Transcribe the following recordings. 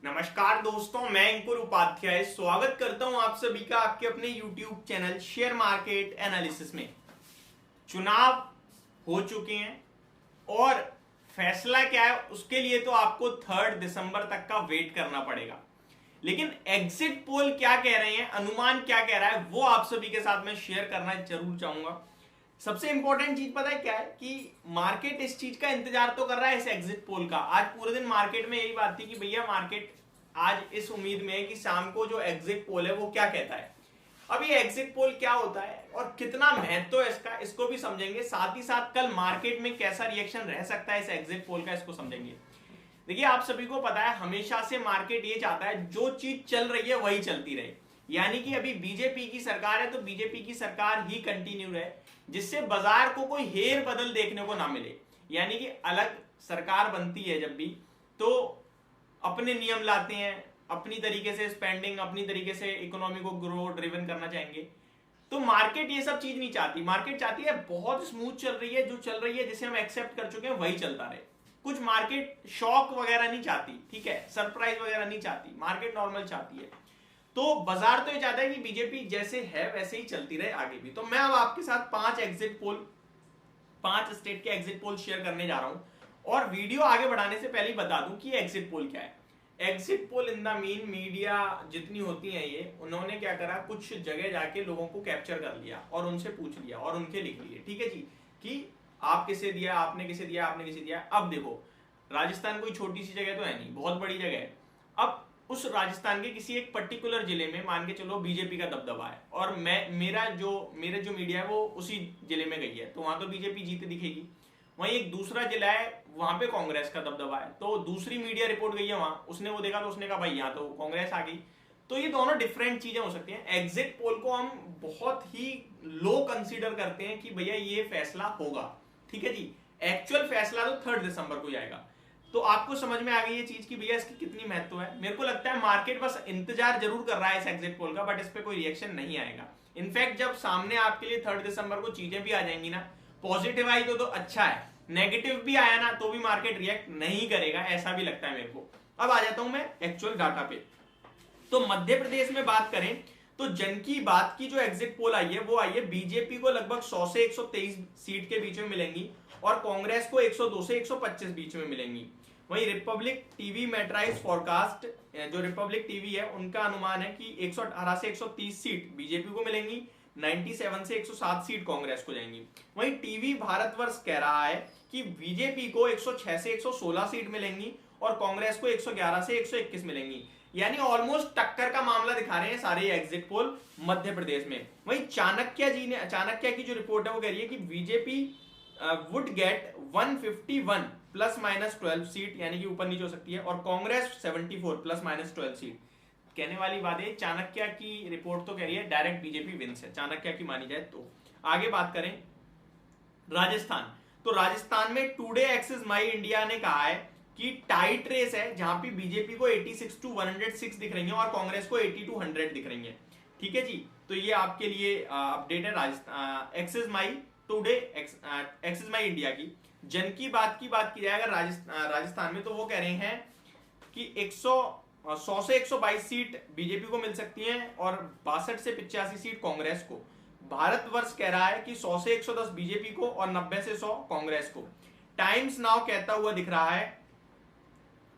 नमस्कार दोस्तों, मैं अंकुर उपाध्याय स्वागत करता हूं आप सभी का आपके अपने YouTube channel share market analysis में। चुनाव हो चुके हैं और फैसला क्या है उसके लिए तो आपको 3 दिसंबर तक का वेट करना पड़ेगा। लेकिन एग्जिट पोल क्या कह रहे हैं, अनुमान क्या कह रहा है, वो आप सभी के साथ मैं शेयर करना जरूर चाहूंगा। सबसे इंपॉर्टेंट चीज पता है क्या है कि मार्केट इस चीज का इंतजार तो कर रहा है, इस एग्जिट पोल का। आज पूरे दिन मार्केट में यही बात थी कि भैया मार्केट आज इस उम्मीद में है कि शाम को जो एग्जिट पोल है वो क्या कहता है। अब ये एग्जिट पोल क्या होता है और कितना महत्व है इसका, इसको भी समझेंगे। साथ ही साथ कल मार्केट में कैसा रिएक्शन रह सकता है इस एग्जिट पोल का, इसको समझेंगे। देखिए, आप सभी को पता है हमेशा से मार्केट ये चाहता है जो चीज चल रही है वही चलती रहे। यानी कि अभी बीजेपी की सरकार है तो बीजेपी की सरकार ही कंटिन्यू रहे, जिससे बाजार को कोई हेर बदल देखने को ना मिले। यानी कि अलग सरकार बनती है जब भी, तो अपने नियम लाते हैं, अपनी तरीके से स्पेंडिंग, अपनी तरीके से इकोनॉमी को ग्रो ड्रिवन करना चाहेंगे। तो मार्केट ये सब चीज नहीं चाहती। मार्केट चाहती है बहुत स्मूथ चल रही है, जो चल रही है जिसे हम एक्सेप्ट कर चुके हैं वही चलता रहे। कुछ मार्केट शॉक वगैरह नहीं चाहती, ठीक है, सरप्राइज वगैरह नहीं चाहती, मार्केट नॉर्मल चाहती है। तो बाजार तो ये चाहता है कि बीजेपी जैसे है वैसे ही चलती रहे आगे भी। तो मैं अब आपके साथ 5 स्टेट के एग्जिट पोल शेयर करने जा रहा हूं। और वीडियो आगे बढ़ाने से पहले ही बता दूं कि एग्जिट पोल क्या है। Exit poll in the mean media जितनी होती है ये, उन्होंने क्या करा, कुछ जगह जाके लोगों को कैप्चर कर लिया और उनसे पूछ लिया और उनके लिख लिए, ठीक है जी, कि आप किसे दिया, आपने किसे दिया, आपने किसे दिया। अब देखो, राजस्थान कोई छोटी सी जगह तो है नहीं, बहुत बड़ी जगह है। अब उस राजस्थान के किसी एक पर्टिकुलर जिले में मान के चलो बीजेपी का दबदबा है और मेरे जो मीडिया है वो उसी जिले में गई है, तो वहां तो बीजेपी जीते दिखेगी। वहीं एक दूसरा जिला है, वहां पे कांग्रेस का दबदबा है, तो दूसरी मीडिया रिपोर्ट गई है वहां, उसने वो देखा तो उसने कहा भाई यहाँ तो कांग्रेस आ गई। तो ये दोनों डिफरेंट चीजें हो सकती हैं। एग्जिट पोल को हम बहुत ही लो कंसीडर करते हैं कि भैया ये फैसला होगा, ठीक है जी। एक्चुअल फैसला तो 3 दिसंबर को जाएगा। तो आपको समझ में आ गई ये चीज कि भैया इसकी कितनी महत्व है। मेरे को लगता है मार्केट बस इंतजार जरूर कर रहा है इस एग्जिट पोल का, बट इस पे कोई रिएक्शन नहीं आएगा। इनफैक्ट जब सामने आपके लिए 3 दिसंबर को चीजें भी आ जाएंगी ना, पॉजिटिव आई तो अच्छा है, नेगेटिव भी आया ना तो भी मार्केट रिएक्ट नहीं करेगा, ऐसा भी लगता है मेरे को। अब आ जाता हूं मैं एक्चुअल डाटा पे। तो मध्य प्रदेश में बात करें तो जन की बात की जो एग्जिट पोल आई है वो आई है, बीजेपी को लगभग 100 से 123 सीट के बीच में मिलेंगी और कांग्रेस को 102 से 125 बीच में मिलेंगी। वहीं रिपब्लिक टीवी मेट्राइज फोरकास्ट, जो रिपब्लिक टीवी है, उनका अनुमान है कि 118 से 130 सीट बीजेपी को मिलेंगी, 97 से 107 सीट कांग्रेस को जाएंगी। वहीं टीवी भारतवर्ष कह रहा है कि बीजेपी को 106 से 116 सीट मिलेंगी और कांग्रेस को 111 से 121 मिलेंगी। यानी ऑलमोस्ट टक्कर का मामला दिखा रहे हैं सारे एग्जिट पोल मध्य प्रदेश में। वहीं चाणक्य की जो रिपोर्ट है वो कह रही है कि BJP would get 151 plus minus 12 seat, यानी कि ऊपर नीचे हो सकती है, और कांग्रेस 74 प्लस माइनस 12 सीट। कहने वाली बात है, चाणक्य की रिपोर्ट तो कह रही है डायरेक्ट बीजेपी विंस है, चाणक्य की मानी जाए तो। आगे बात करें राजस्थान, तो राजस्थान में टुडे एक्सिस माई इंडिया ने कहा है कि टाइट रेस है, जहां पे बीजेपी को 86 टू 106 दिख रही है और कांग्रेस को 80 टू 100 दिख रही है, ठीक है जी। तो ये आपके लिए अपडेट है राजस्थान एक्सिस माई टुडे एक्सिस माई इंडिया की। जन की बात की जाए अगर राजस्थान में, तो वो कह रहे हैं कि 100 से 122 सीट बीजेपी को मिल सकती हैं और 62 से 85 सीट कांग्रेस को। भारतवर्ष कह रहा है कि 100 से 110 बीजेपी को और 90 से 100 कांग्रेस को। टाइम्स नाउ कहता हुआ दिख रहा है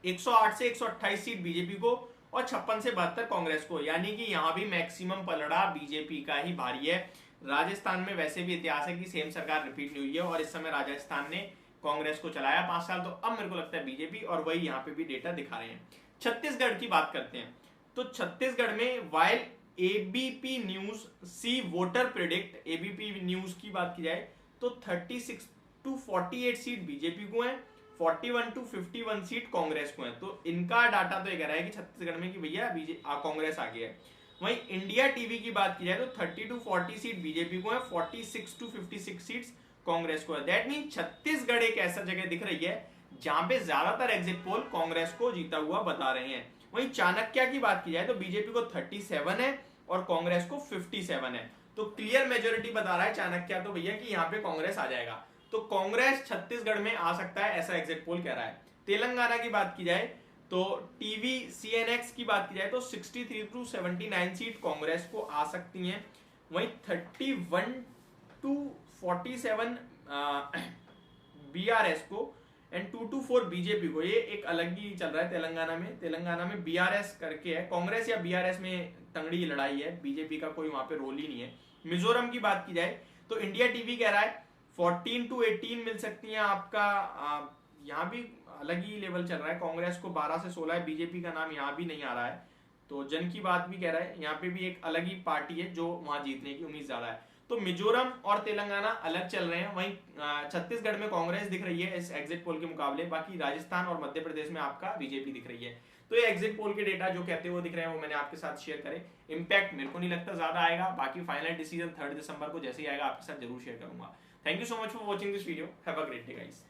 108 से 128 सीट बीजेपी को और 56 से 72 कांग्रेस को। यानी कि यहां भी मैक्सिमम पलड़ा बीजेपी का ही भारी है। राजस्थान में वैसे भी इतिहास है कि सेम सरकार रिपीट नहीं हुई है और इस समय राजस्थान ने कांग्रेस को चलाया 5 साल, तो अब मेरे को लगता है बीजेपी, और वही यहाँ पे भी डेटा दिखा रहे हैं। छत्तीसगढ़ की बात करते हैं, तो छत्तीसगढ़ में वाइल एबीपी न्यूज सी वोटर प्रिडिक्ट, एबीपी न्यूज की बात की जाए तो 36 टू 48 सीट बीजेपी को है, 41 टू 51 सीट कांग्रेस को है। तो इनका डाटा तो ये कह रहा है कि छत्तीसगढ़ में कि भैया कांग्रेस आ गया है। वहीं इंडिया टीवी की बात की जाए तो 30 टू 40 सीट बीजेपी को है, 46 टू 56 सीट्स कांग्रेस को है। दैट मीन छत्तीसगढ़ एक ऐसा जगह दिख रही है जहां पे ज्यादातर एग्जिट पोल कांग्रेस को जीता हुआ बता रहे हैं। वहीं चाणक्य की बात की जाए तो बीजेपी को 37 है और कांग्रेस को 57 है। तो क्लियर मेजोरिटी बता रहा है चाणक्य तो भैया कि यहाँ पे कांग्रेस आ जाएगा। तो कांग्रेस छत्तीसगढ़ में आ सकता है, ऐसा एग्जिट पोल कह रहा है। तेलंगाना की बात की जाए तो टीवी CNX की बात की जाए तो 63 to 79 सीट कांग्रेस को आ सकती हैं, वहीं 31 to 47 BRS को एंड 2 to 4 बीजेपी को। ये एक अलग ही चल रहा है तेलंगाना में BRS करके है, कांग्रेस या BRS में तंगड़ी लड़ाई है, बीजेपी का कोई वहां पे रोल ही नहीं है। मिजोरम की बात की जाए तो इंडिया टीवी कह रहा है 14 to 18 मिल सकती हैं आपका, यहाँ भी अलग ही लेवल चल रहा है, कांग्रेस को 12 से 16 है, बीजेपी का नाम यहाँ भी नहीं आ रहा है। तो जन की बात भी कह रहा है, यहाँ पे भी एक अलग ही पार्टी है जो वहां जीतने की उम्मीद ज्यादा है। तो मिजोरम और तेलंगाना अलग चल रहे हैं, वहीं छत्तीसगढ़ में कांग्रेस दिख रही है इस एग्जिट पोल के मुकाबले, बाकी राजस्थान और मध्य प्रदेश में आपका बीजेपी दिख रही है। तो ये एग्जिट पोल के डेटा जो कहते हुए दिख रहे हैं वो मैंने आपके साथ शेयर करे। इंपैक्ट मेरे को नहीं लगता ज्यादा आएगा, बाकी फाइनल डिसीजन 3 दिसंबर को जैसे ही आएगा आपके साथ जरूर शेयर करूंगा। Thank you so much for watching this video, have a great day guys.